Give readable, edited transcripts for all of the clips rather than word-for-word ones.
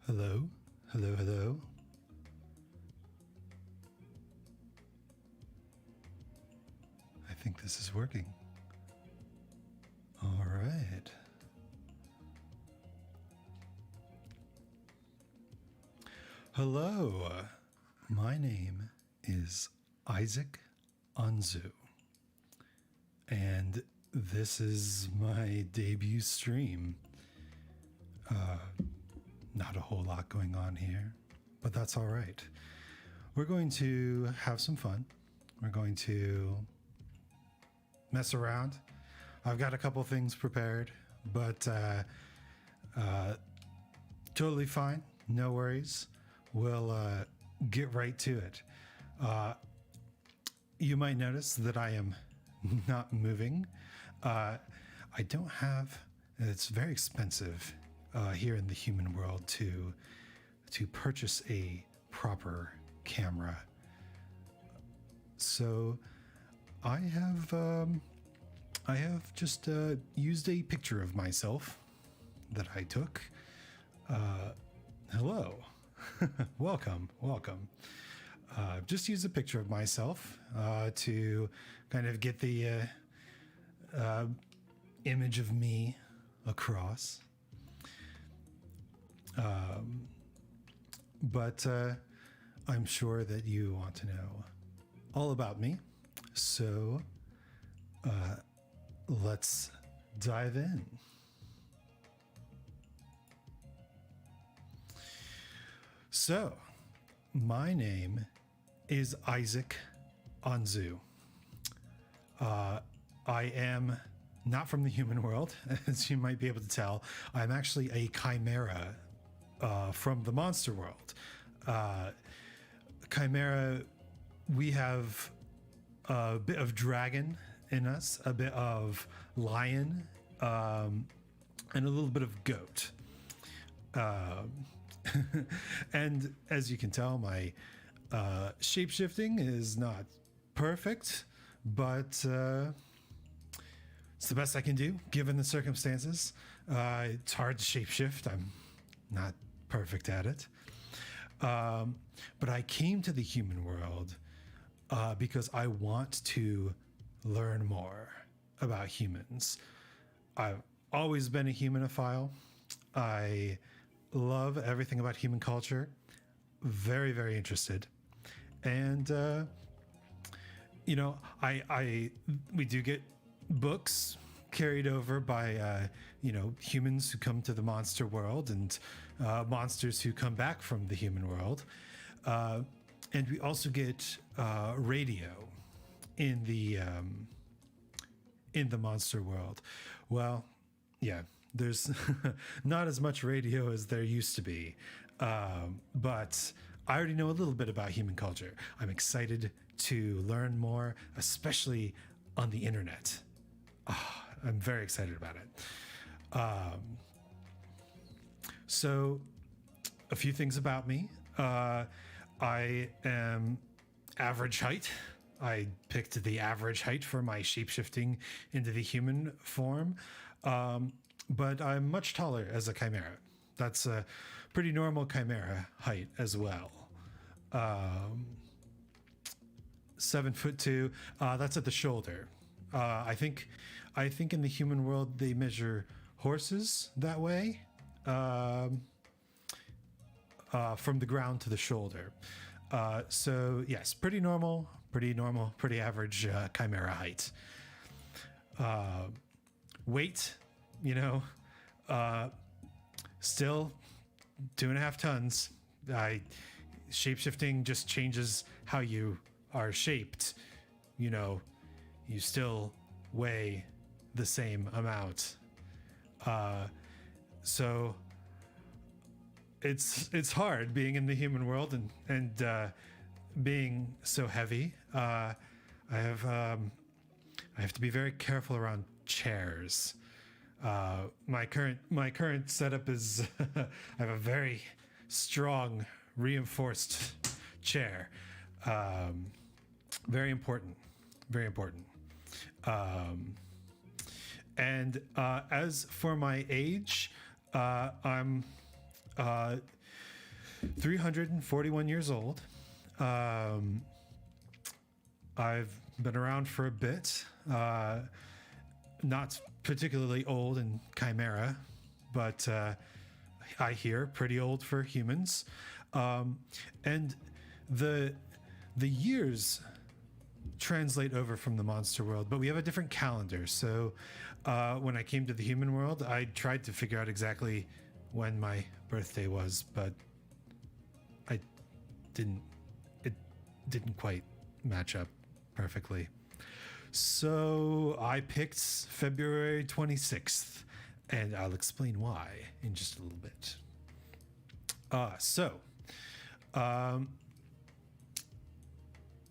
Hello? Hello, hello? I think this is working. All right. Hello. My name is Isaac Anzu. And this is my debut stream. Not a whole lot going on here, but that's all right. We're going to have some fun. We're going to mess around. I've got a couple things prepared, but totally fine. No worries. We'll get right to it. You might notice that I am not moving. I don't have, it's very expensive here in the human world to purchase a proper camera. So I have just used a picture of myself that I took. Hello, welcome. Just use a picture of myself to kind of get the image of me across. But I'm sure that you want to know all about me. So let's dive in. So, my name is Isaac Anzu. I am not from the human world, as you might be able to tell. I'm actually a chimera from the monster world. Chimera, we have a bit of dragon in us, a bit of lion, and a little bit of goat. And as you can tell, my shape-shifting is not perfect, but it's the best I can do given the circumstances. It's hard to shapeshift. I'm not perfect at it. But I came to the human world because I want to learn more about humans. I've always been a humanophile. I love everything about human culture. Very, very interested. And, we do get books carried over by, humans who come to the monster world and monsters who come back from the human world. And we also get radio in the monster world. Well, yeah, there's not as much radio as there used to be. But I already know a little bit about human culture. I'm excited to learn more, especially on the internet. I'm very excited about it. So a few things about me. I am average height. I picked the average height for my shapeshifting into the human form. But I'm much taller as a chimera. That's a pretty normal chimera height as well. 7'2". That's at the shoulder. I think in the human world they measure horses that way, from the ground to the shoulder. So yes, pretty normal, pretty average chimera height. Weight, still 2.5 tons. Shapeshifting just changes how you are shaped. You still weigh the same amount. So it's hard being in the human world and being so heavy. I have to be very careful around chairs. My current setup is I have a very strong reinforced chair. Very important. And as for my age, I'm 341 years old. I've been around for a bit. Not particularly old in chimera, but I hear pretty old for humans. And the years translate over from the monster world, but we have a different calendar. So when I came to the human world, I tried to figure out exactly when my birthday was, but I didn't. It didn't quite match up perfectly. So I picked February 26th, and I'll explain why in just a little bit.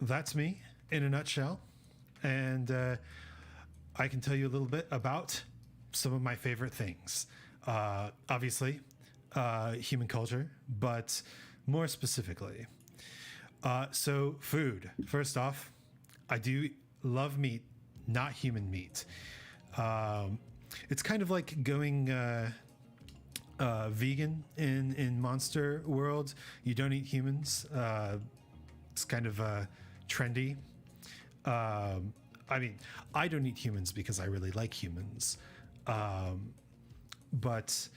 That's me in a nutshell. And I can tell you a little bit about some of my favorite things. Obviously, human culture, but more specifically. So food. First off, I do love meat, not human meat. It's kind of like going vegan in monster world. You don't eat humans. It's kind of trendy. I mean, I don't eat humans because I really like humans. But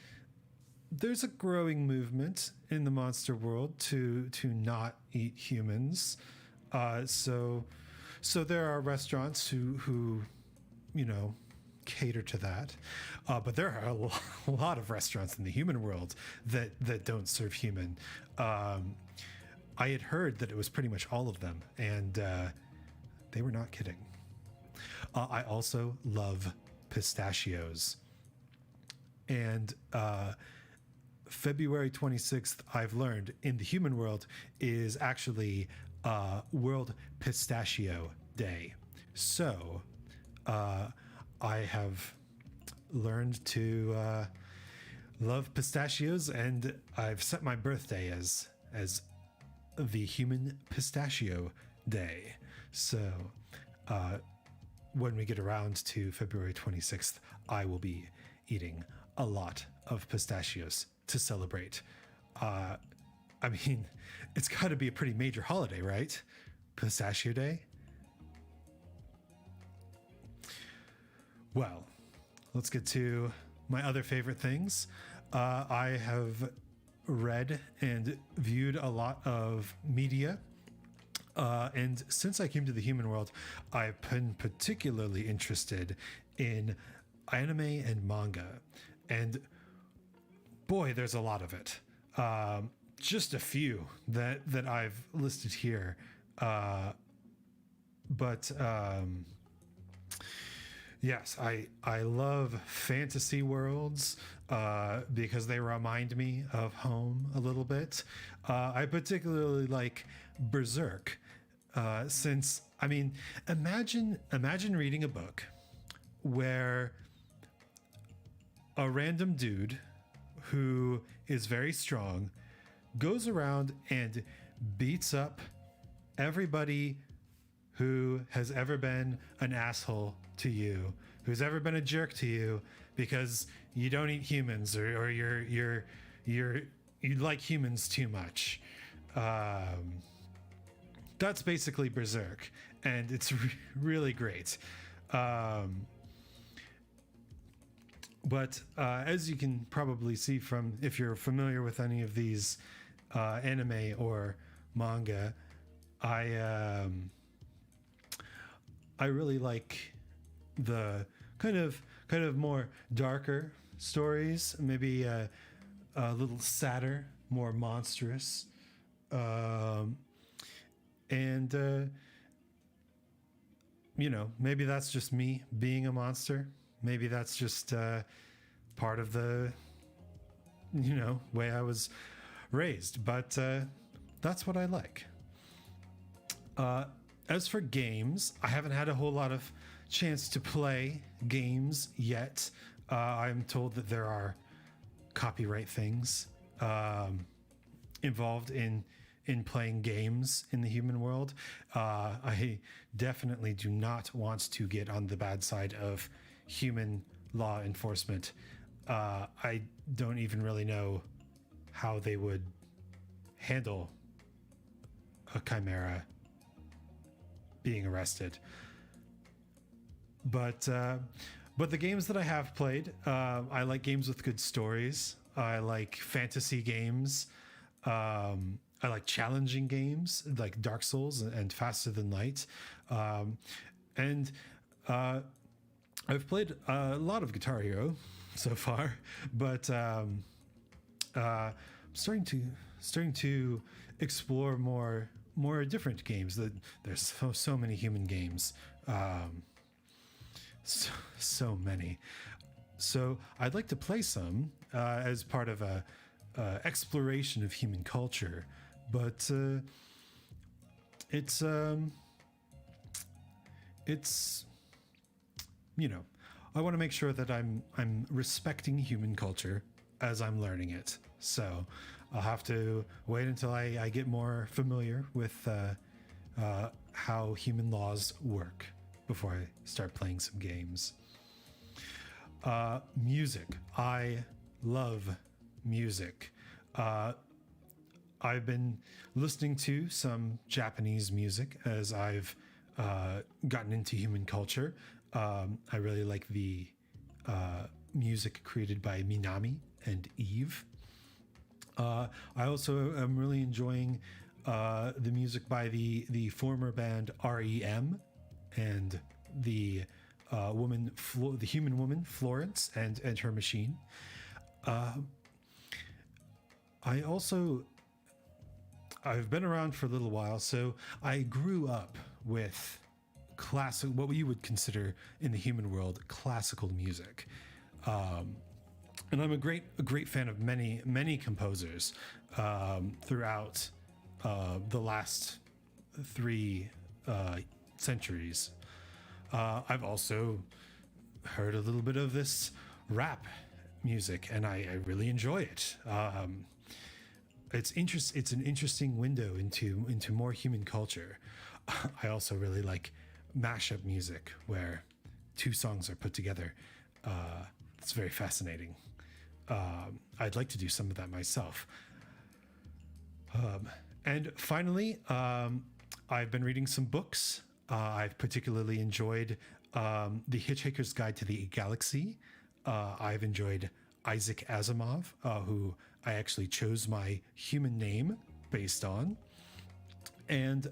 there's a growing movement in the monster world to not eat humans. So there are restaurants who cater to that. But there are a lot of restaurants in the human world that don't serve human. I had heard that it was pretty much all of them, and they were not kidding. I also love pistachios. And February 26th, I've learned in the human world is actually World Pistachio Day. So I have learned to love pistachios, and I've set my birthday as the Human Pistachio Day. So when we get around to February 26th, I will be eating a lot of pistachios to celebrate. I mean, it's got to be a pretty major holiday, right? Pistachio Day. Well, let's get to my other favorite things. I have read and viewed a lot of media. And since I came to the human world, I've been particularly interested in anime and manga. And boy, there's a lot of it. Just a few that I've listed here. But yes, I love fantasy worlds because they remind me of home a little bit. I particularly like Berserk since, I mean, imagine reading a book where a random dude who is very strong goes around and beats up everybody who has ever been an asshole to you, who's ever been a jerk to you because you don't eat humans or you like humans too much. That's basically Berserk, and it's really great. But as you can probably see from, if you're familiar with any of these anime or manga, I really like the kind of more darker stories, maybe a little sadder, more monstrous, and maybe that's just me being a monster. Maybe that's just part of the way I was raised, but that's what I like. As for games, I haven't had a whole lot of chance to play games yet. I'm told that there are copyright things involved in playing games in the human world. I definitely do not want to get on the bad side of human law enforcement. I don't even really know how they would handle a chimera being arrested. But the games that I have played, I like games with good stories. I like fantasy games. I like challenging games like Dark Souls and Faster Than Light. And I've played a lot of Guitar Hero so far, but starting to explore more different games. That there's so many human games, so many. So I'd like to play some as part of a exploration of human culture, but it's I want to make sure that I'm respecting human culture as I'm learning it. So I'll have to wait until I get more familiar with how human laws work before I start playing some games. Music. I love music. I've been listening to some Japanese music as I've gotten into human culture. I really like the music created by Minami and Eve. I also am really enjoying the music by the former band REM and the human woman Florence and her machine. I've been around for a little while, so I grew up with classic, what you would consider in the human world, classical music. And I'm a great fan of many composers throughout the last 3 centuries. I've also heard a little bit of this rap music, and I really enjoy it. It's an interesting window into more human culture. I also really like mashup music where 2 songs are put together. It's very fascinating. I'd like to do some of that myself. And finally, I've been reading some books. I've particularly enjoyed The Hitchhiker's Guide to the Galaxy. I've enjoyed Isaac Asimov, who I actually chose my human name based on. And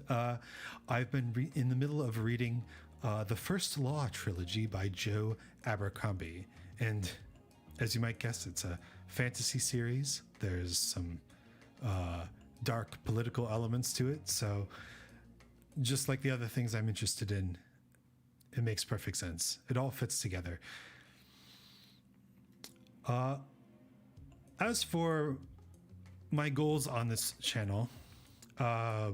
I've been in the middle of reading the First Law trilogy by Joe Abercrombie. And as you might guess, it's a fantasy series. There's some dark political elements to it. So just like the other things I'm interested in, it makes perfect sense. It all fits together. As for my goals on this channel, I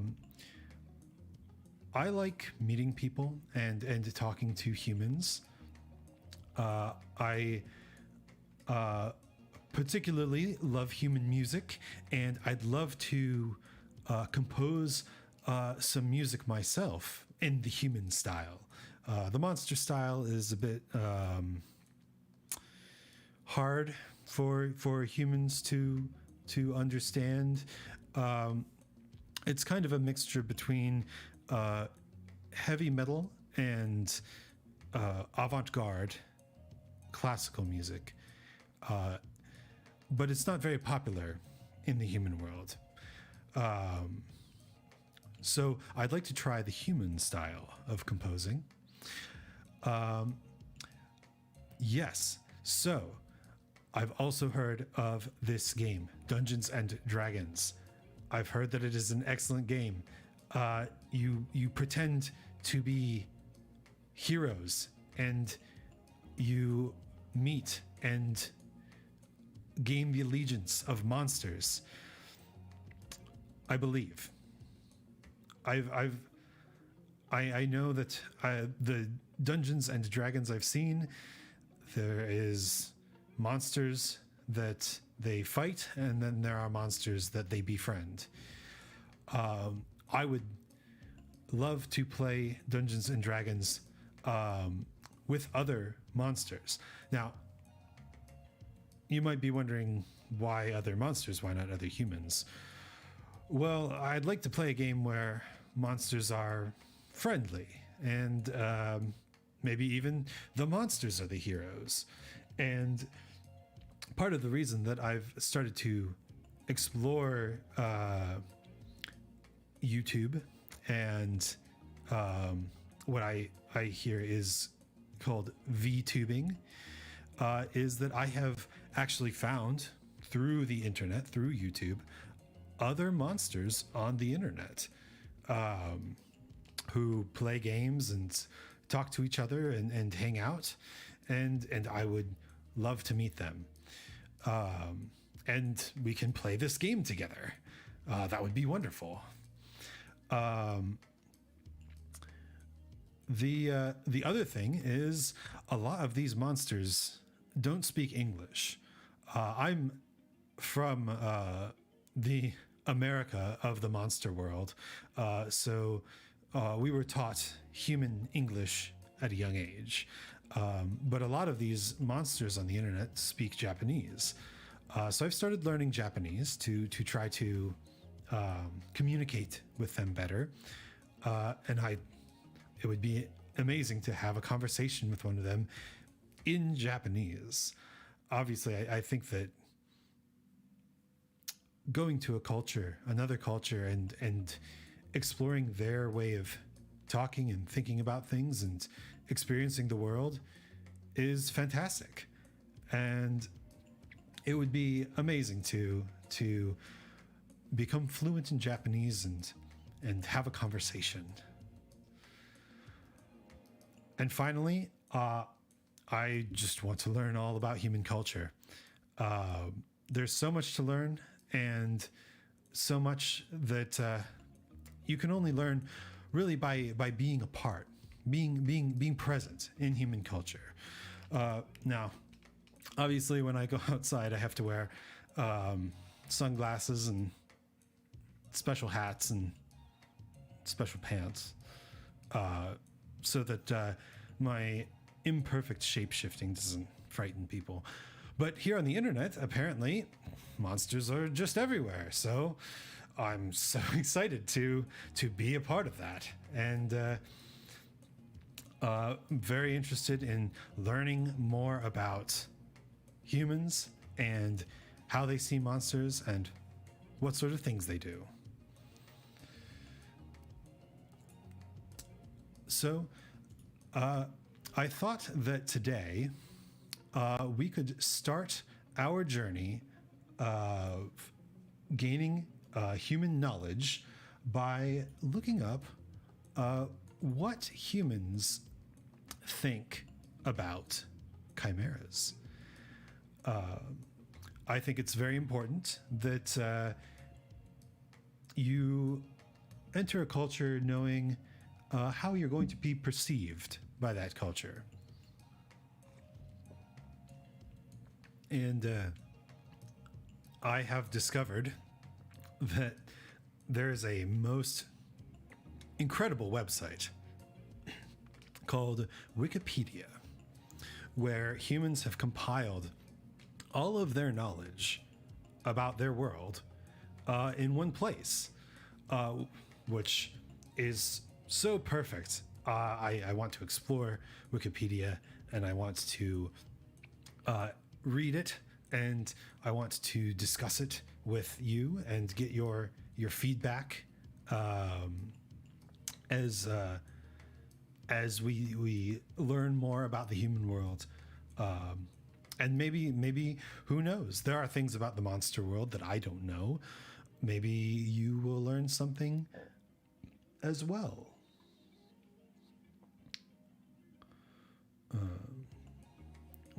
like meeting people and talking to humans. I particularly love human music, and I'd love to compose some music myself in the human style. The monster style is a bit hard for humans to understand. It's kind of a mixture between heavy metal and avant-garde classical music, but it's not very popular in the human world. So I'd like to try the human style of composing. Yes, so I've also heard of this game, Dungeons and Dragons. I've heard that it is an excellent game. You pretend to be heroes, and you meet and gain the allegiance of monsters. I believe. I know that the Dungeons and Dragons I've seen, there is monsters that they fight, and then there are monsters that they befriend. I would love to play Dungeons and Dragons with other monsters. Now, you might be wondering, why other monsters? Why not other humans? Well, I'd like to play a game where monsters are friendly and maybe even the monsters are the heroes. And part of the reason that I've started to explore YouTube and what I hear is called VTubing is that I have actually found through the internet, through YouTube, other monsters on the internet who play games and talk to each other and hang out. And I would love to meet them. And we can play this game together. That would be wonderful. The other thing is a lot of these monsters don't speak English. I'm from the America of the monster world, so we were taught human English at a young age. But a lot of these monsters on the internet speak Japanese. So I've started learning Japanese to try to communicate with them better. And it would be amazing to have a conversation with one of them in Japanese. Obviously, I think that going to a culture, another culture, and exploring their way of talking and thinking about things and experiencing the world is fantastic. And it would be amazing to become fluent in Japanese and have a conversation. And finally, I just want to learn all about human culture. There's so much to learn, and so much that you can only learn really by being a part, being present in human culture. Now, obviously, when I go outside, I have to wear sunglasses and special hats and special pants so that my imperfect shape shifting doesn't frighten people. But here on the internet, apparently, monsters are just everywhere. So I'm so excited to be a part of that, and very interested in learning more about humans and how they see monsters and what sort of things they do. So I thought that today we could start our journey of gaining human knowledge by looking up what humans think about chimeras. I think it's very important that you enter a culture knowing how you're going to be perceived by that culture. And I have discovered that there's a most incredible website called Wikipedia, where humans have compiled all of their knowledge about their world in one place, which is so perfect. I want to explore Wikipedia, and I want to read it, and I want to discuss it with you and get your feedback as we learn more about the human world. And maybe who knows? There are things about the monster world that I don't know. Maybe you will learn something as well.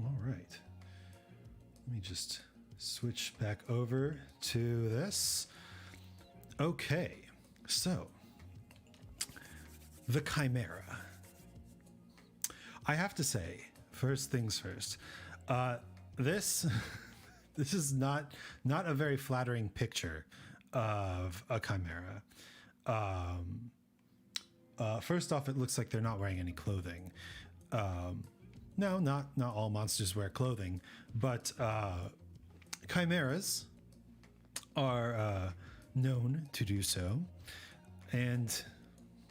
All right. Let me just switch back over to this. Okay, so the chimera. I have to say, first things first. This is not a very flattering picture of a chimera. First off, it looks like they're not wearing any clothing. No, not all monsters wear clothing, but chimeras are known to do so. And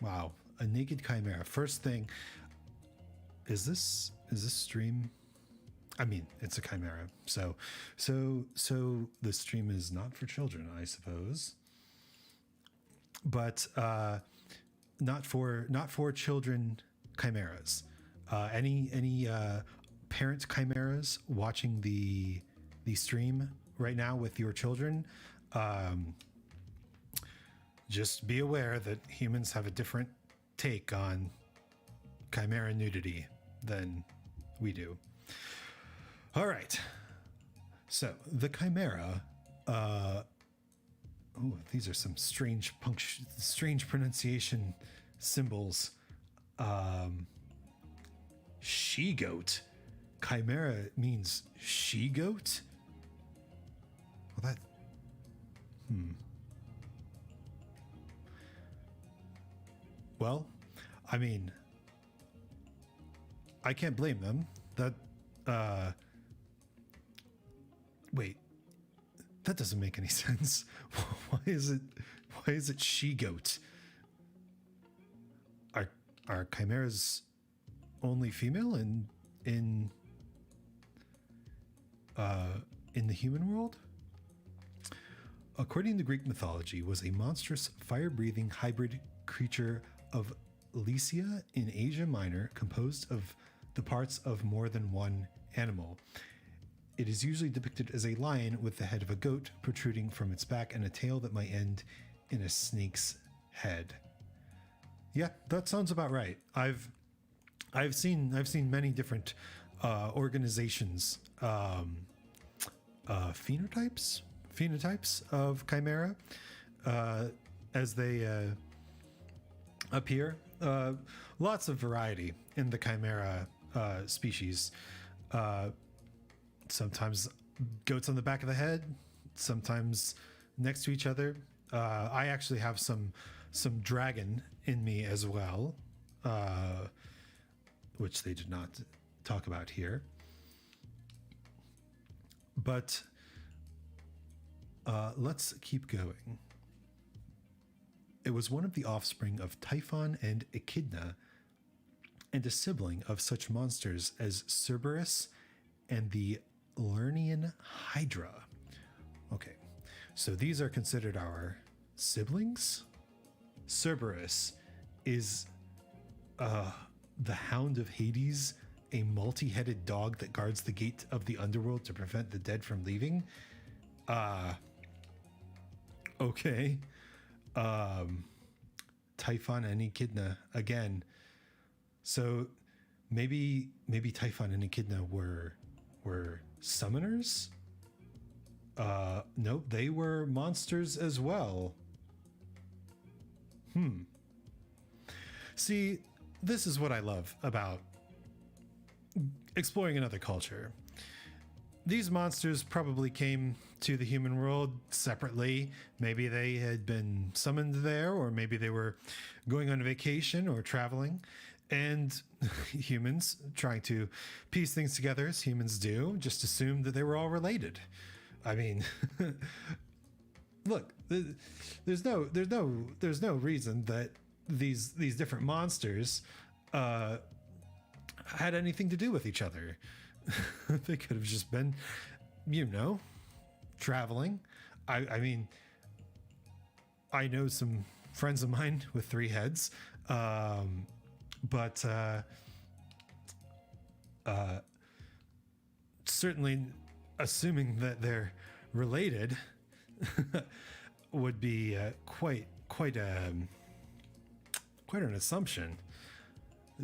wow, a naked chimera. First thing, is this stream? I mean, it's a chimera. So the stream is not for children, I suppose. But not for children chimeras. Any parent chimeras watching the stream right now with your children, just be aware that humans have a different take on chimera nudity than we do. All right. So the chimera, these are some strange pronunciation symbols. She-goat. Chimera means she-goat? Well, Well, I mean, I can't blame them. Wait, that doesn't make any sense. Why is it she-goat? Are chimeras only female in the human world? According to Greek mythology, was a monstrous fire-breathing hybrid creature of Lycia in Asia Minor, composed of the parts of more than one animal. It is usually depicted as a lion with the head of a goat protruding from its back and a tail that might end in a snake's head. Yeah, that sounds about right. I've seen many different organizations, phenotypes of chimera as they appear. Lots of variety in the chimera species. Sometimes goats on the back of the head, sometimes next to each other. I actually have some dragon in me as well, which they did not talk about here. But let's keep going. It was one of the offspring of Typhon and Echidna, and a sibling of such monsters as Cerberus and the Lernaean Hydra. Okay, so these are considered our siblings. Cerberus is the Hound of Hades, a multi-headed dog that guards the gate of the underworld to prevent the dead from leaving. Okay. Typhon and Echidna again. So maybe Typhon and Echidna were summoners? Nope, they were monsters as well. See, this is what I love about exploring another culture. These monsters probably came to the human world separately. Maybe they had been summoned there, or maybe they were going on vacation or traveling. And humans, trying to piece things together as humans do, just assumed that they were all related. I mean, look, there's no reason that these different monsters had anything to do with each other. They could have just been, traveling. I mean, I know some friends of mine with 3 heads, but certainly assuming that they're related would be quite an assumption.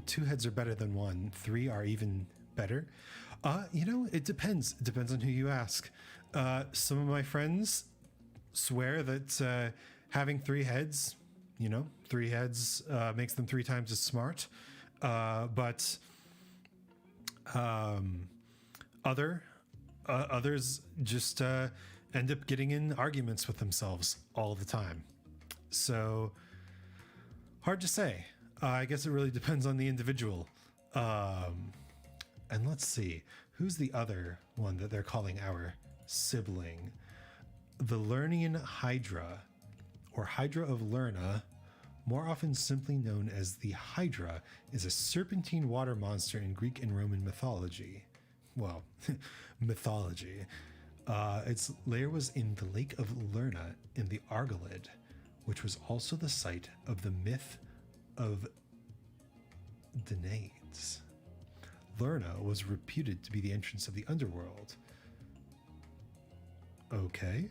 2 heads are better than 1. 3 are even better. It depends. It depends on who you ask. Some of my friends swear that having 3 heads, 3 heads makes them 3 times as smart. But others just end up getting in arguments with themselves all the time. So hard to say. I guess it really depends on the individual. And let's see, who's the other one that they're calling our sibling? The Lernaean Hydra. or Hydra of Lerna, more often simply known as the Hydra, is a serpentine water monster in Greek and Roman mythology. Well, mythology. Its lair was in the Lake of Lerna in the Argolid, which was also the site of the myth of Danaids. Lerna was reputed to be the entrance of the underworld. Okay.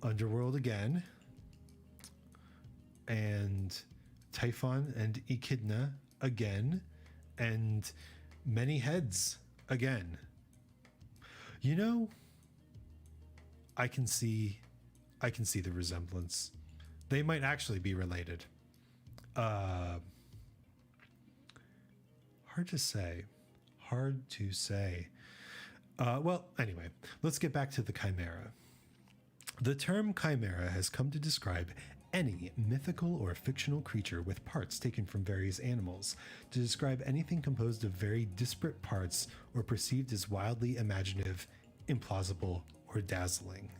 Underworld again. And Typhon and Echidna again. And many heads again. You know, I can see the resemblance. They might actually be related. Hard to say. Well, anyway, let's get back to the chimera. The term chimera has come to describe any mythical or fictional creature with parts taken from various animals, to describe anything composed of very disparate parts or perceived as wildly imaginative, implausible, or dazzling.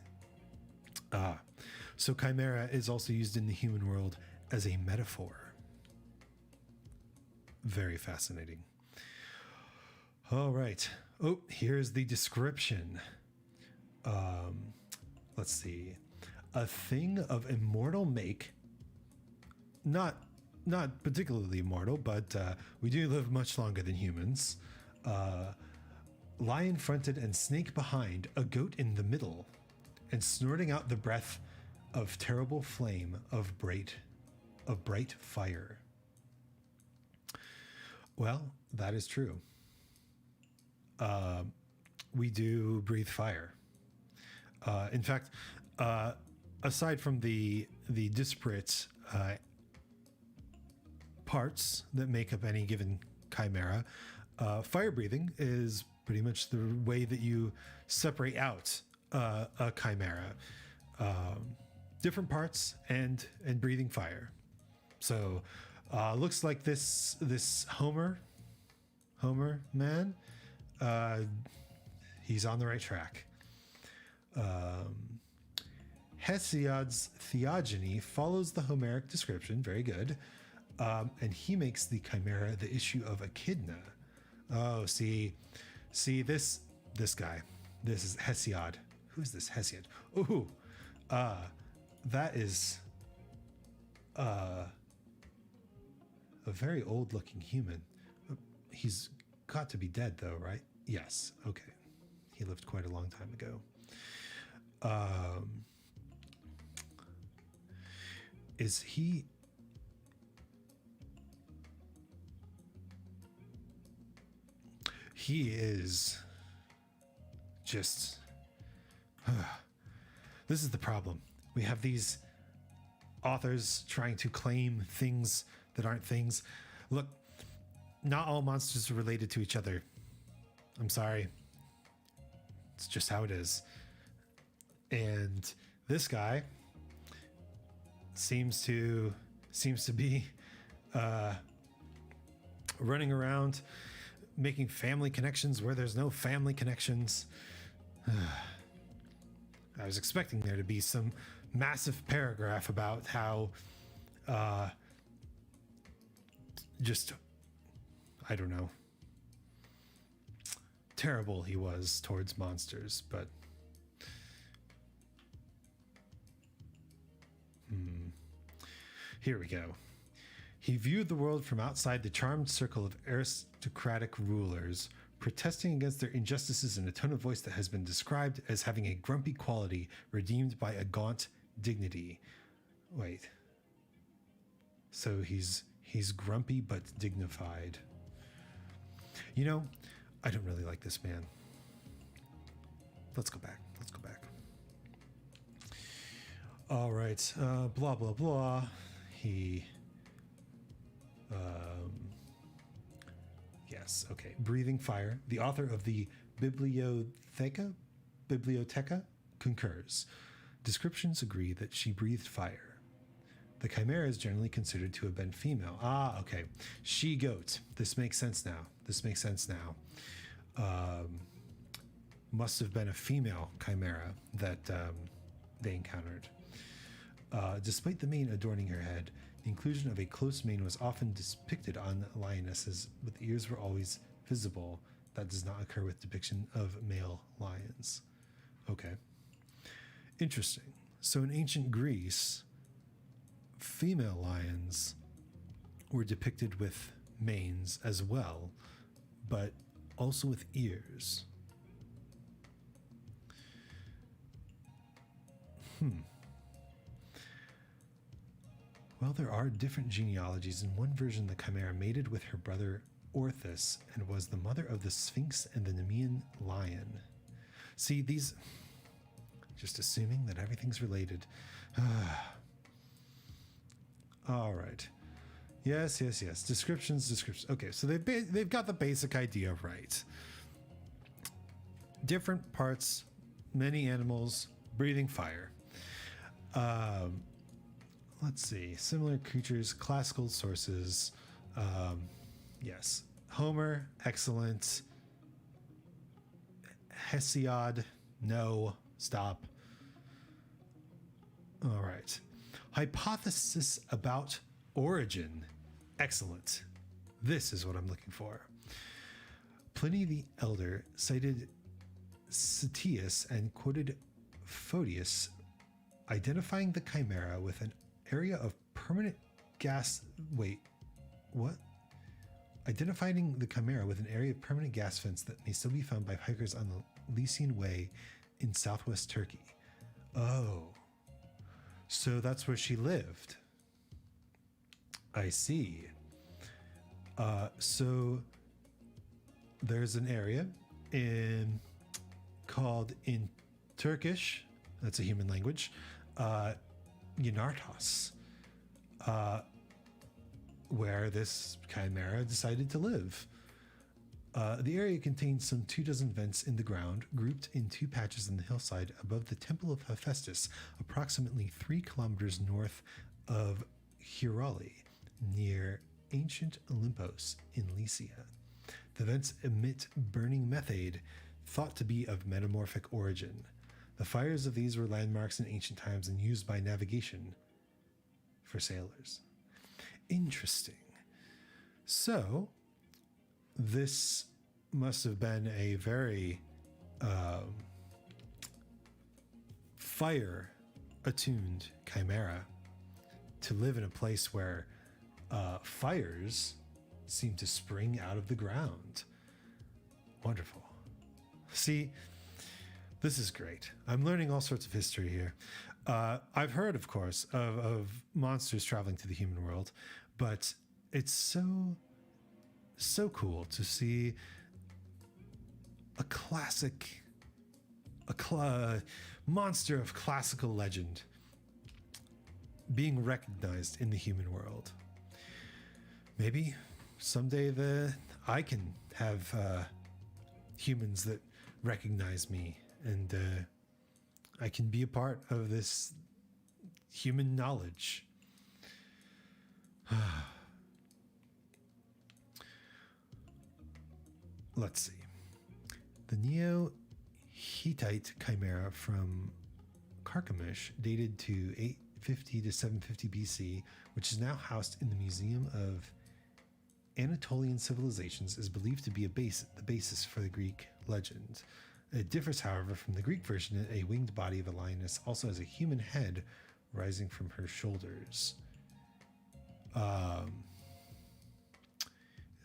So chimera is also used in the human world as a metaphor. Very fascinating. All right. Oh, here's the description. Let's see. A thing of immortal make, not particularly immortal, but we do live much longer than humans. Lion fronted and snake behind, a goat in the middle, and snorting out the breath of terrible flame of bright fire. Well, that is true. We do breathe fire. In fact, aside from the disparate parts that make up any given chimera, fire breathing is pretty much the way that you separate out a chimera. Different parts and breathing fire. So looks like this Homer man, he's on the right track. Hesiod's theogony follows the Homeric description. Very good. And he makes the chimera the issue of Echidna. Oh, see this guy. This is Hesiod. Who's this Hesiod? Ooh, that is a very old looking human. He's got to be dead though, right? Yes. Okay. He lived quite a long time ago. Is he? He is just. This is the problem. We have these authors trying to claim things that aren't things. Look, not all monsters are related to each other. I'm sorry. It's just how it is. And this guy seems to be running around making family connections where there's no family connections. I was expecting there to be some massive paragraph about how just, I don't know, terrible he was towards monsters, but here we go. He viewed the world from outside the charmed circle of aristocratic rulers, protesting against their injustices in a tone of voice that has been described as having a grumpy quality redeemed by a gaunt dignity. Wait. So he's grumpy but dignified. You know, I don't really like this man. Let's go back. All right. Blah, blah, blah. He... yes, okay. Breathing fire. The author of the Bibliotheca concurs. Descriptions agree that she breathed fire. The chimera is generally considered to have been female. Ah, okay. She-goat. This makes sense now. Must have been a female chimera that they encountered. Despite the mane adorning her head, the inclusion of a close mane was often depicted on lionesses, but the ears were always visible. That does not occur with depiction of male lions. Okay. Interesting. So in ancient Greece, female lions were depicted with manes as well, but also with ears. Well, there are different genealogies. In one version, the chimera mated with her brother Orthus and was the mother of the Sphinx and the Nemean lion. See, these... Just assuming that everything's related. All right. Yes. Descriptions. Okay, so they've got the basic idea right. Different parts, many animals, breathing fire. Let's see. Similar creatures, classical sources. Yes. Homer, excellent. Hesiod, no. Stop. All right. Hypothesis about origin. Excellent. This is what I'm looking for. Pliny the Elder cited Ctesias and quoted Photius identifying the chimera with an area of permanent gas. Wait, what? Identifying the chimera with an area of permanent gas vents that may still be found by hikers on the Lycian Way in southwest Turkey. Oh, so that's where she lived. I see. So there's an area called in Turkish, that's a human language, Yanartos, where this chimera decided to live. The area contains some 24 vents in the ground, grouped in two patches on the hillside above the Temple of Hephaestus, approximately 3 kilometers north of Hieroli, near ancient Olympos in Lycia. The vents emit burning methane, thought to be of metamorphic origin. The fires of these were landmarks in ancient times and used by navigation for sailors. Interesting. So, this must have been a very fire-attuned chimera to live in a place where fires seem to spring out of the ground. Wonderful. See, this is great. I'm learning all sorts of history here. I've heard, of course, of monsters traveling to the human world, but it's so cool to see a classic, monster of classical legend being recognized in the human world. Maybe someday I can have humans that recognize me, and I can be a part of this human knowledge. Let's see. The Neo-Hittite chimera from Carchemish, dated to 850 to 750 BC, which is now housed in the Museum of Anatolian Civilizations, is believed to be the basis for the Greek legend. It differs, however, from the Greek version. A winged body of a lioness also has a human head rising from her shoulders.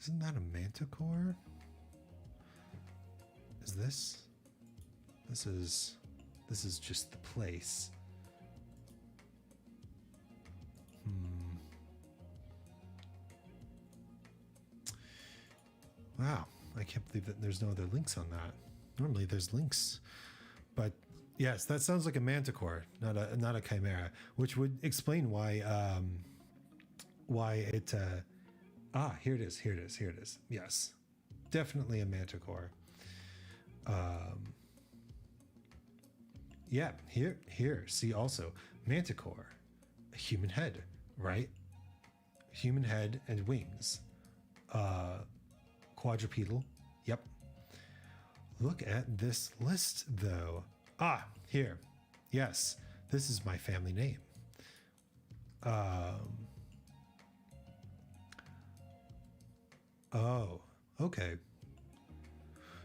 Isn't that a manticore? Is this? This is just the place. Wow, I can't believe that there's no other links on that. Normally there's links, but yes, that sounds like a manticore, not a chimera, which would explain why it. Here it is. Yes, definitely a manticore. Yeah, here. See, also manticore, a human head, right? Human head and wings. Quadrupedal. Yep. Look at this list, though. Here. Yes, this is my family name. Um, oh, okay.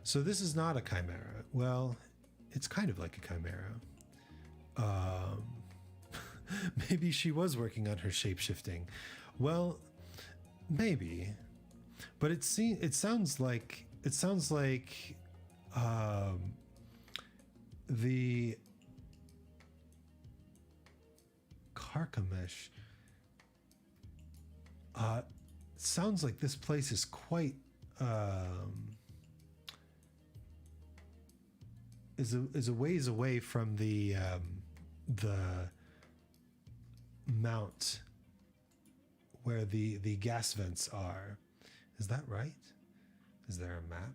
So this is not a chimera. Well, it's kind of like a chimera. Um, maybe she was working on her shape-shifting. Well, maybe, but it sounds like um, the Carchemish. Sounds like this place is quite is a ways away from the mount where the gas vents are. Is that right? Is there a map?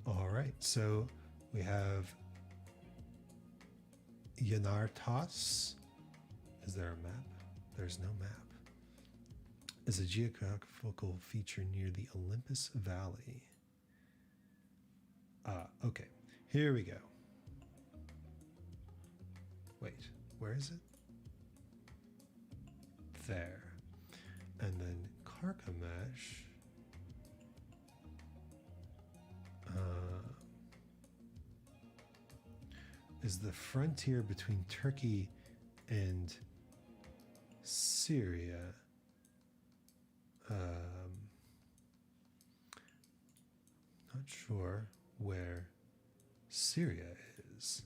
All right, so we have Yanartas. Is there a map? There's no map. Is a geographical feature near the Olympus Valley. Okay, here we go. Wait, where is it? There. And then Carchemish. Is the frontier between Turkey and Syria. Not sure where Syria is.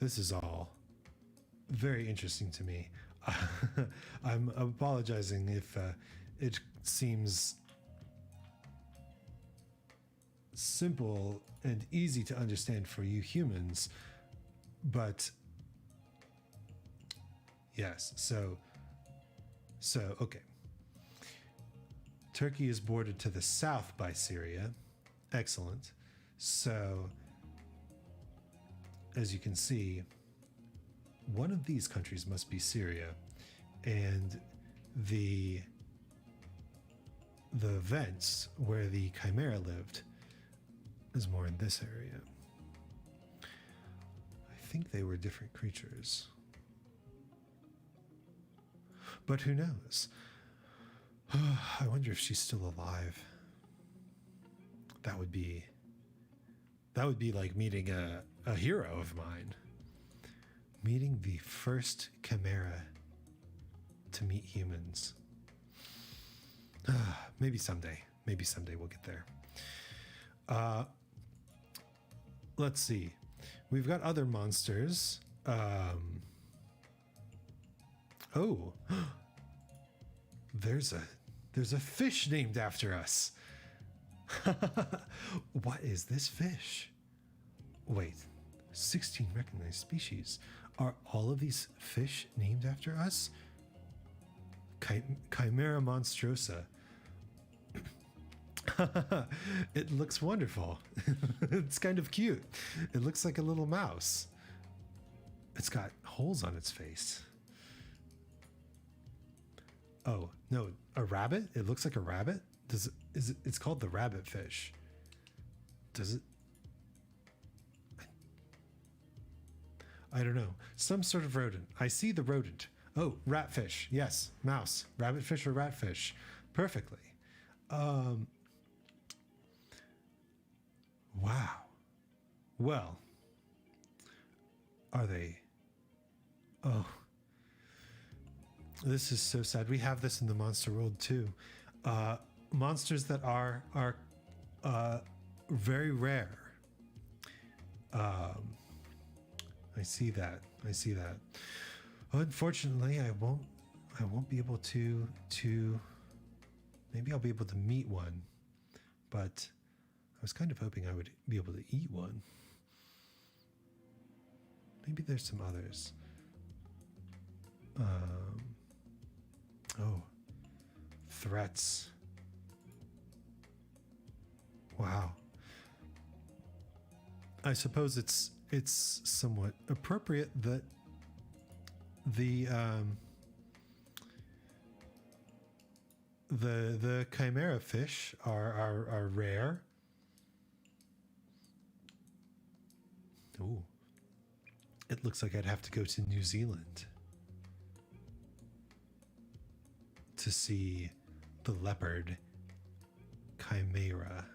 This is all very interesting to me. I'm apologizing if it seems simple and easy to understand for you humans, but yes, so okay. Turkey is bordered to the south by Syria. Excellent. So as you can see, one of these countries must be Syria, and the vents where the chimera lived is more in this area. I think they were different creatures, but who knows? I wonder if she's still alive. That would be like meeting a hero of mine. Meeting the first chimera to meet humans. Maybe someday we'll get there. Let's see. We've got other monsters. Oh, there's a fish named after us. What is this fish? Wait, 16 recognized species. Are all of these fish named after us? Chimera monstrosa. It looks wonderful. It's kind of cute. It looks like a little mouse. It's got holes on its face. Oh, no, a rabbit? It looks like a rabbit? It's called the rabbit fish. Does it? I don't know. Some sort of rodent. I see the rodent. Oh, ratfish. Yes, mouse. Rabbitfish or ratfish. Perfectly. Wow. Well, are they? Oh, this is so sad. We have this in the monster world too. Monsters that are very rare. I see that. Unfortunately, I won't be able to. Maybe I'll be able to meet one, but I was kind of hoping I would be able to eat one. Maybe there's some others. Oh, threats. Wow. I suppose it's somewhat appropriate that the the chimera fish are rare. Ooh. It looks like I'd have to go to New Zealand to see the leopard chimera.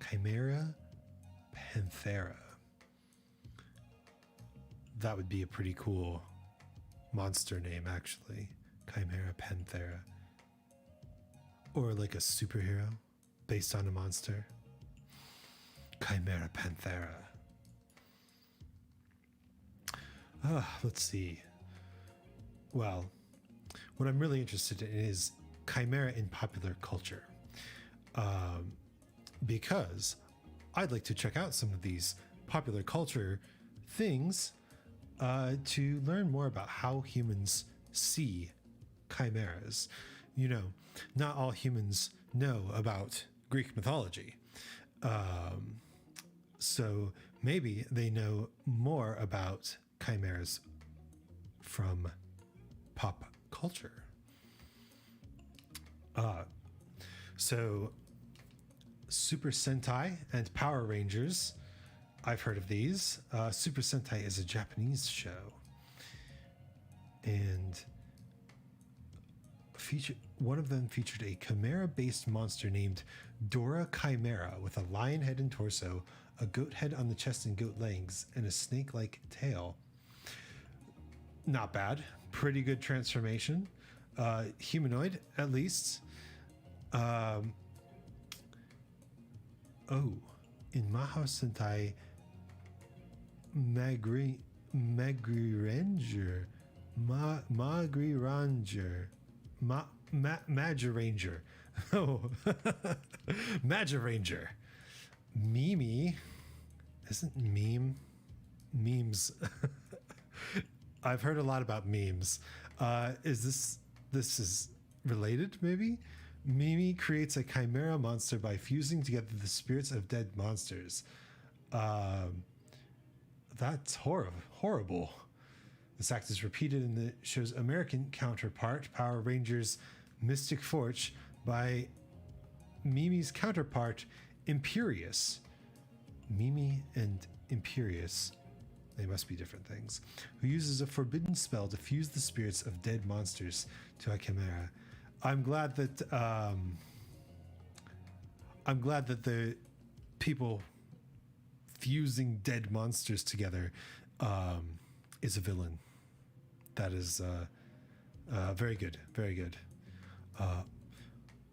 Chimera panthera. That would be a pretty cool monster name, actually. Chimera panthera. Or like a superhero based on a monster. Chimera panthera. Let's see. Well, what I'm really interested in is chimera in popular culture. Because I'd like to check out some of these popular culture things to learn more about how humans see chimeras. You know, not all humans know about Greek mythology. So maybe they know more about chimeras from pop culture. So Super Sentai and Power Rangers, I've heard of these. Super Sentai is a Japanese show, and one of them featured a chimera-based monster named Dora Chimera with a lion head and torso, a goat head on the chest and goat legs, and a snake-like tail. Not bad. Pretty good transformation. Humanoid, at least. In Mahou Sentai, Magri Ranger, Magiranger. Oh, Magiranger. Mimi. Isn't memes? I've heard a lot about memes. Is this is related, maybe? Mimi creates a chimera monster by fusing together the spirits of dead monsters. That's horrible. This act is repeated in the show's American counterpart, Power Rangers Mystic Force, by Mimi's counterpart, Imperious. Mimi and Imperious, they must be different things, who uses a forbidden spell to fuse the spirits of dead monsters to a chimera. I'm glad that the people fusing dead monsters together is a villain. That is very good, very good.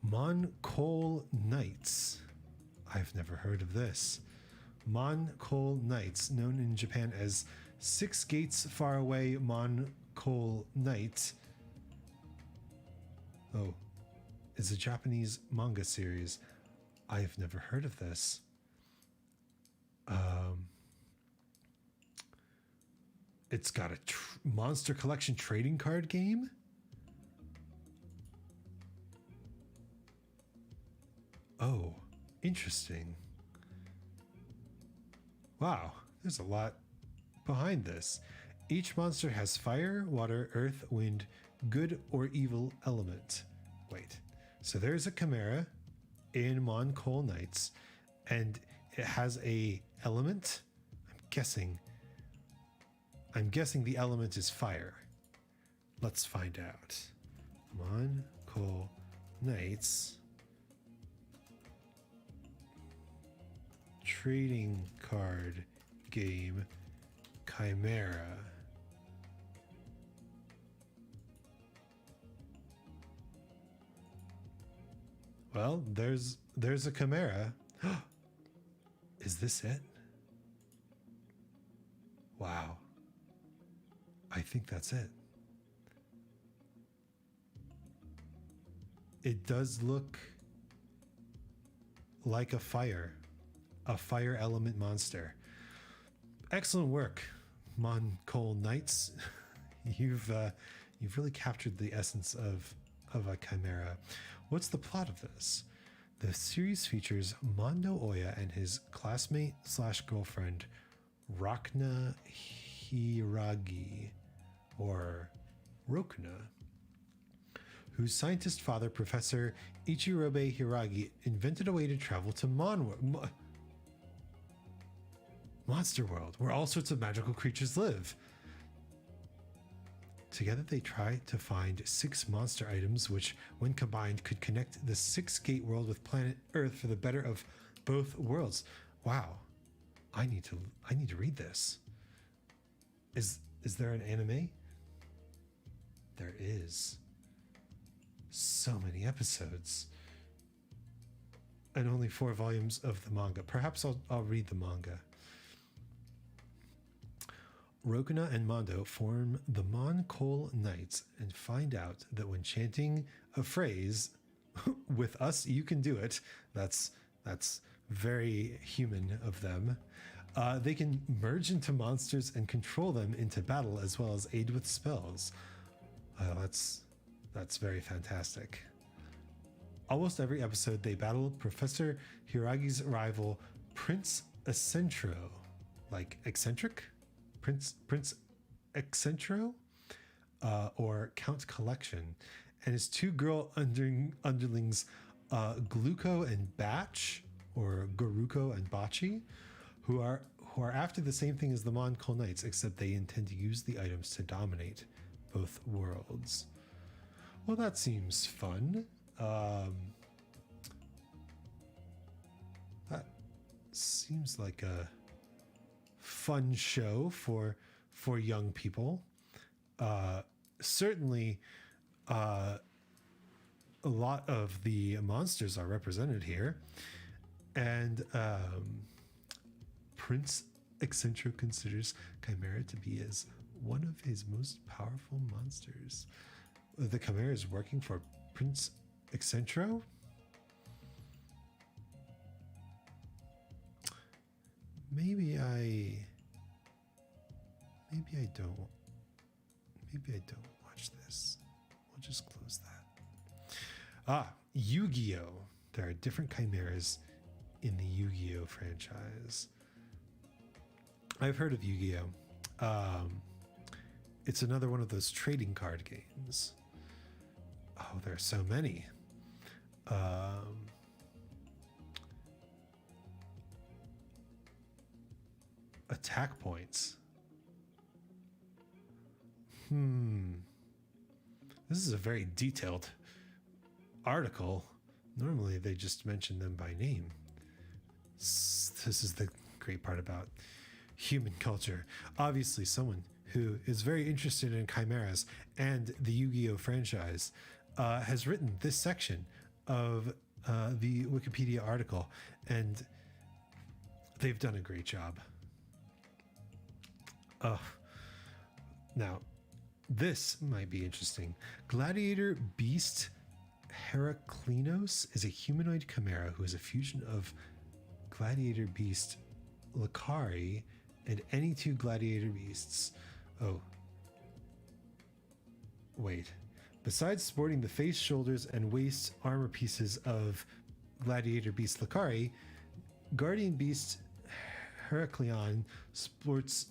Moncol Knights. I've never heard of this. Moncol Knights, known in Japan as Six Gates Far Away Moncol Knight. Oh, it's a Japanese manga series. I've never heard of this. It's got a Monster Collection trading card game. Oh, interesting. Wow, there's a lot behind this. Each monster has fire, water, earth, wind, good or evil element. Wait, so there's a chimera in Moncol Knights, and it has a element. I'm guessing the element is fire. Let's find out. Moncol Knights trading card game chimera. Well, there's a chimera. Is this it? Wow. I think that's it. It does look like a fire element monster. Excellent work, Moncol Knights. You've really captured the essence of a chimera. What's the plot of this? The series features Mondo Oya and his classmate / girlfriend, Rakna Hiragi, or Rokuna, whose scientist father, Professor Ichirobe Hiragi, invented a way to travel to Monster World, where all sorts of magical creatures live. Together they try to find 6 monster items, which, when combined, could connect the 6-gate world with planet Earth for the better of both worlds. Wow, I need to read this. Is there an anime? There is. So many episodes, and only 4 volumes of the manga. Perhaps I'll read the manga. Rokuna and Mondo form the Mon-Col Knights and find out that when chanting a phrase, "With us you can do it," that's very human of them, they can merge into monsters and control them into battle, as well as aid with spells. That's very fantastic. Almost every episode they battle Professor Hiragi's rival, Prince Accentro, like eccentric? Prince Accentro, or Count Collection, and his 2 girl underlings, Gluko and Batch, or Goruko and Bachi, who are after the same thing as the Mon-Col Knights, except they intend to use the items to dominate both worlds. Well, that seems fun. That seems like a fun show for young people. Certainly, a lot of the monsters are represented here, and Prince Accentro considers Chimera to be as one of his most powerful monsters. The Chimera is working for Prince Accentro? Maybe I don't watch this. We'll just close that. Yu-Gi-Oh! There are different chimeras in the Yu-Gi-Oh! Franchise. I've heard of Yu-Gi-Oh! It's another one of those trading card games. Oh, there are so many. Attack points. This is a very detailed article. Normally they just mention them by name. This is the great part about human culture. Obviously, someone who is very interested in chimeras and the Yu-Gi-Oh! Franchise has written this section of the Wikipedia article, and they've done a great job. Now, this might be interesting. Gladiator Beast Heraklinos is a humanoid chimera who is a fusion of Gladiator Beast Lakari and any 2 Gladiator Beasts. Oh. Wait. Besides sporting the face, shoulders, and waist armor pieces of Gladiator Beast Lakari, Guardian Beast Heraklion sports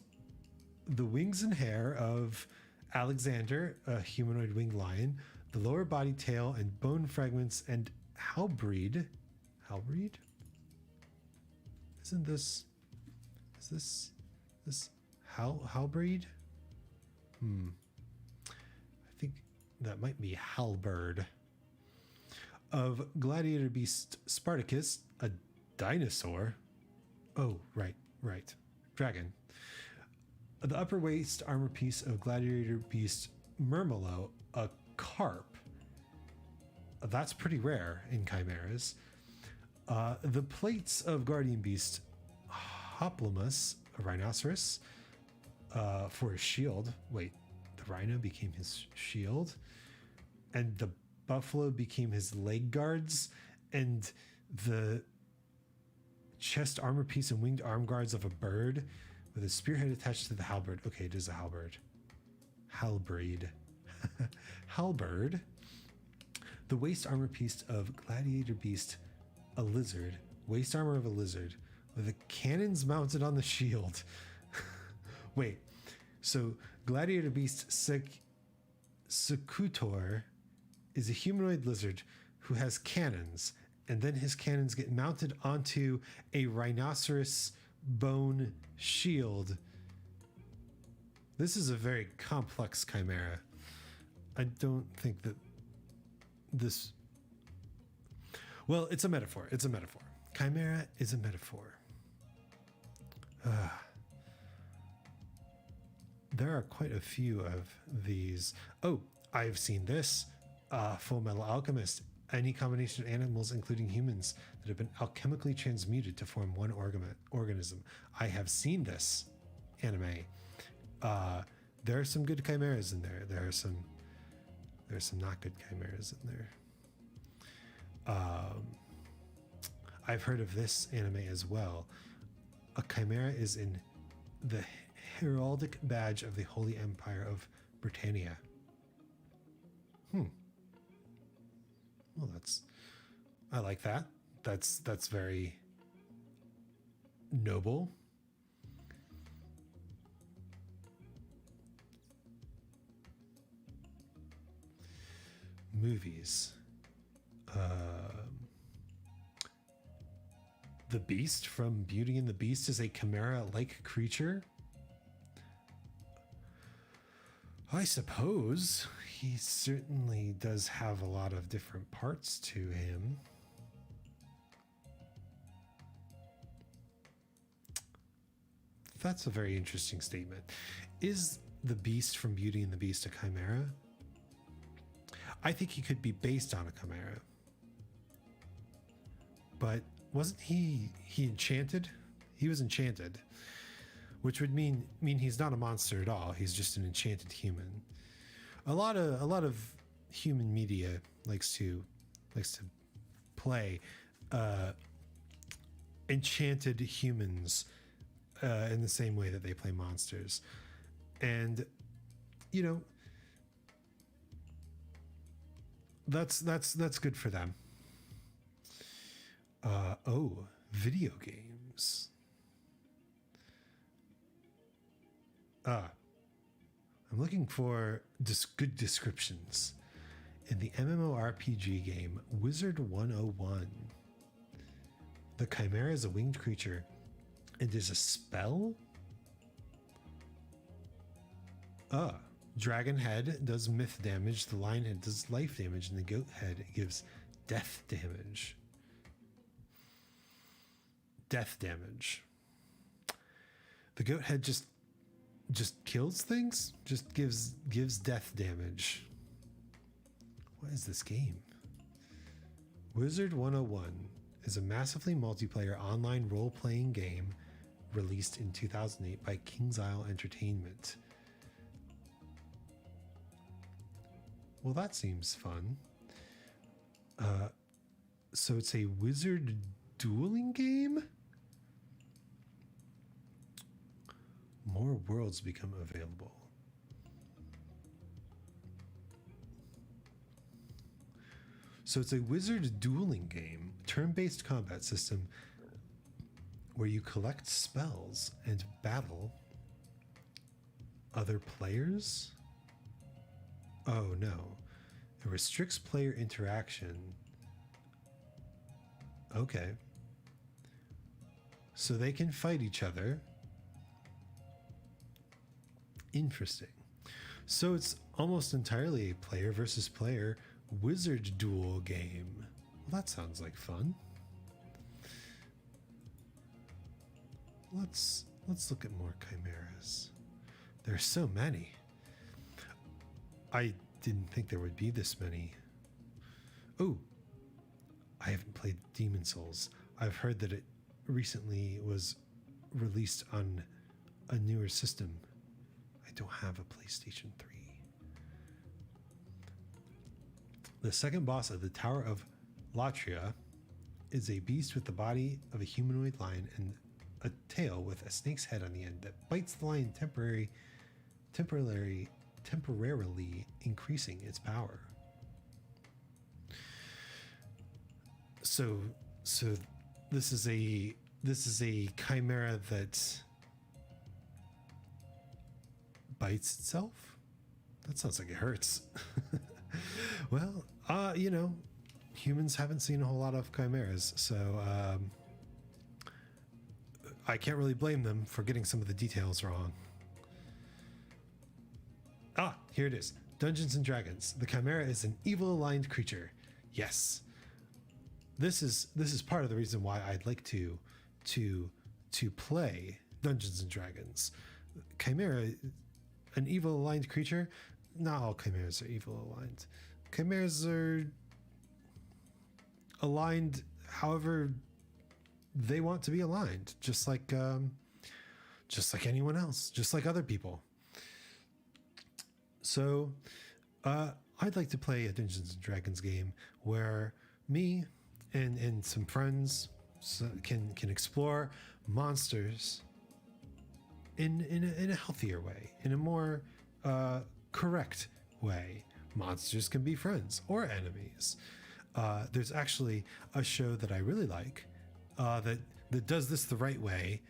the wings and hair of Alexander, a humanoid winged lion, the lower body, tail, and bone fragments, and Halbreed. Halbreed? Isn't this... Is this Halbreed? I think that might be Halberd. Of Gladiator Beast Spartacus, a dinosaur. Oh, right. Dragon. The upper waist armor piece of Gladiator Beast Murmelo, a carp. That's pretty rare in chimeras. The plates of Guardian Beast Hoplomys, a rhinoceros, for his shield. Wait, the rhino became his shield, and the buffalo became his leg guards, and the chest armor piece and winged arm guards of a bird with a spearhead attached to the halberd. Okay, it is a halberd. Halbreed. Halberd. The waist armor piece of Gladiator Beast, a lizard. Waist armor of a lizard with the cannons mounted on the shield. Wait, So gladiator beast Secutor is a humanoid lizard who has cannons, and then his cannons get mounted onto a rhinoceros bone shield. This is a very complex chimera. I don't think that this... Well, it's a metaphor. It's a metaphor. Chimera is a metaphor. There are quite a few of these. Oh, I've seen this. Full Metal Alchemist. Any combination of animals, including humans, that have been alchemically transmuted to form one organism. I have seen this anime. There are some good chimeras in there. There's some not good chimeras in there. I've heard of this anime as well. A chimera is in the heraldic badge of the Holy Empire of Britannia. Well, I like that. That's very noble. Movies. The Beast from Beauty and the Beast is a chimera-like creature. I suppose he certainly does have a lot of different parts to him. That's a very interesting statement. Is the Beast from Beauty and the Beast a chimera? I think he could be based on a chimera. But wasn't he enchanted? He was enchanted, which would mean he's not a monster at all. He's just an enchanted human. A lot of human media likes to play enchanted humans in the same way that they play monsters. And you know, that's good for them. Video games. I'm looking for good descriptions. In the MMORPG game Wizard 101, the chimera is a winged creature and is a spell? Dragon head does myth damage, the lion head does life damage, and the goat head gives death damage. Death damage. The goat head just kills things? Just gives death damage. What is this game? Wizard 101 is a massively multiplayer online role-playing game released in 2008 by King's Isle Entertainment. Well, that seems fun. So it's a wizard dueling game? More worlds become available. So it's a wizard dueling game, turn-based combat system where you collect spells and battle other players? Oh no. It restricts player interaction. Okay. So they can fight each other. Interesting. So it's almost entirely a player versus player wizard duel game. Well, that sounds like fun. Let's look at more chimeras. There's so many. I didn't think there would be this many. Oh, I haven't played Demon Souls. I've heard that it recently was released on a newer system. I don't have a PlayStation 3. The second boss of the Tower of Latria is a beast with the body of a humanoid lion and a tail with a snake's head on the end that bites the lion, temporarily increasing its power. So this is a chimera bites itself? That sounds like it hurts. Well, you know, humans haven't seen a whole lot of chimeras, so I can't really blame them for getting some of the details wrong. Ah, here it is. Dungeons and Dragons. The chimera is an evil aligned creature. Yes. This is part of the reason why I'd like to play Dungeons and Dragons. Chimera, an evil aligned creature. Not all chimeras are evil aligned. Chimeras are aligned however they want to be aligned, just like anyone else, just like other people. So I'd like to play a Dungeons and Dragons game where me and some friends can explore monsters in a healthier way, in a more correct way. Monsters can be friends or enemies. There's actually a show that I really like that does this the right way.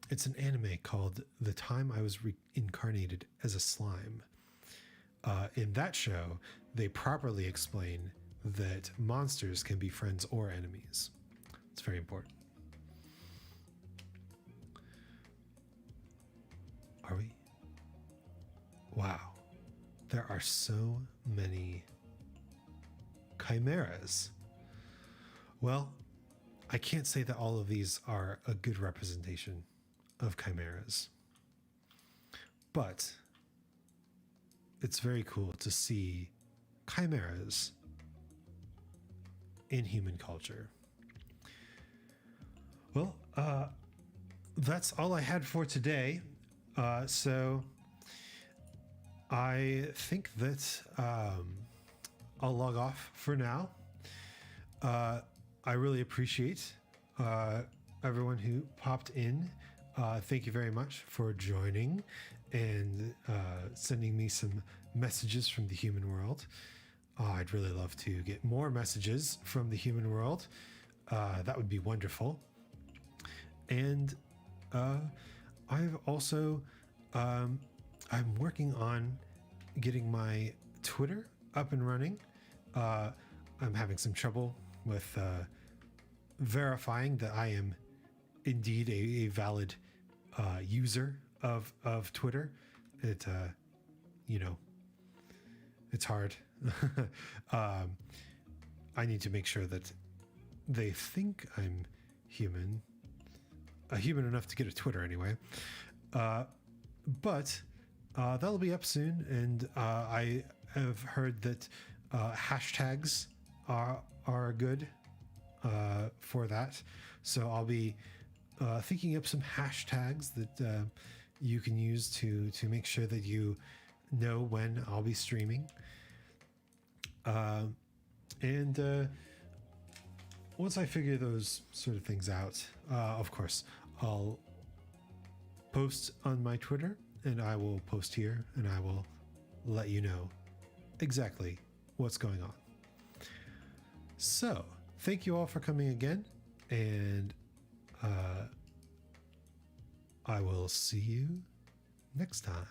It's an anime called The Time I Was Reincarnated as a Slime. In that show, they properly explain that monsters can be friends or enemies. It's very important. Are we? Wow. There are so many chimeras. Well, I can't say that all of these are a good representation of chimeras, but it's very cool to see chimeras in human culture. Well, that's all I had for today. So I think that I'll log off for now. I really appreciate everyone who popped in. Thank you very much for joining and sending me some messages from the human world. I'd really love to get more messages from the human world. That would be wonderful. And I've also, I'm working on getting my Twitter up and running. I'm having some trouble with verifying that I am indeed a valid user of Twitter. It, you know, it's hard. I need to make sure that they think I'm human enough to get a Twitter anyway. But that'll be up soon, and I have heard that hashtags are good for that. So I'll be thinking up some hashtags that you can use to make sure that you know when I'll be streaming. And once I figure those sort of things out, of course, I'll post on my Twitter, and I will post here, and I will let you know exactly what's going on. So, thank you all for coming again, and I will see you next time.